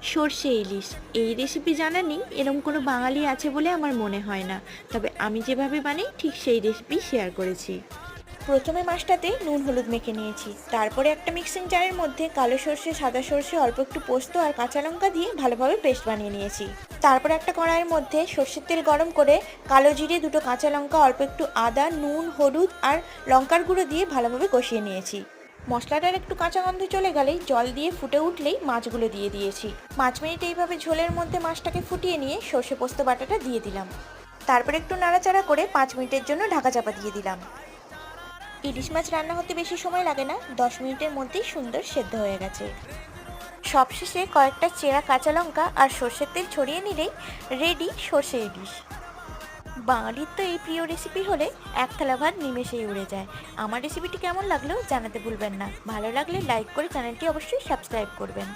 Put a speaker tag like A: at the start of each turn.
A: সর্ষে ইলিশ এই রেসিপি জানা নেই এরকম কোনো বাঙালি আছে বলে আমার মনে হয় না। তবে আমি যেভাবে বানাই ঠিক সেই রেসিপি শেয়ার করেছি। প্রথমে মাছটাতে নুন হলুদ মেখে নিয়েছি, তারপরে একটা মিক্সিং জারের মধ্যে কালো সর্ষে, সাদা সর্ষে, অল্প একটু পোস্ত আর কাঁচা লঙ্কা দিয়ে ভালোভাবে পেস্ট বানিয়ে নিয়েছি। তারপর একটা কড়াইয়ের মধ্যে সর্ষের তেল গরম করে কালো জিরে, দুটো কাঁচা লঙ্কা, অল্প একটু আদা, নুন, হলুদ আর লঙ্কার গুঁড়ো দিয়ে ভালোভাবে কষিয়ে নিয়েছি। মশলাটার একটু কাঁচা গন্ধ চলে গেলেই জল দিয়ে ফুটে উঠলেই মাছগুলো দিয়ে দিয়েছি। 5 মিনিট এইভাবে ঝোলের মধ্যে মাছটাকে ফুটিয়ে নিয়ে সর্ষে পোস্ত বাটাটা দিয়ে দিলাম। তারপর একটু নাড়াচাড়া করে 5 মিনিটের জন্য ঢাকা চাপা দিয়ে দিলাম। ইলিশ মাছ রান্না হতে বেশি সময় লাগে না, 10 মিনিটের মধ্যেই সুন্দর সেদ্ধ হয়ে গেছে। সবশেষে কয়েকটা চেরা কাঁচা লঙ্কা আর সর্ষের তেল ছড়িয়ে নিলেই রেডি সর্ষে ইলিশ। বাঙালির তো এই প্রিয় রেসিপি হলে এক থালা ভাত নিমেষেই উড়ে যায়। আমার রেসিপিটি কেমন লাগলো জানাতে ভুলবেন না। ভালো লাগলে লাইক করে চ্যানেলটি অবশ্যই সাবস্ক্রাইব করবেন।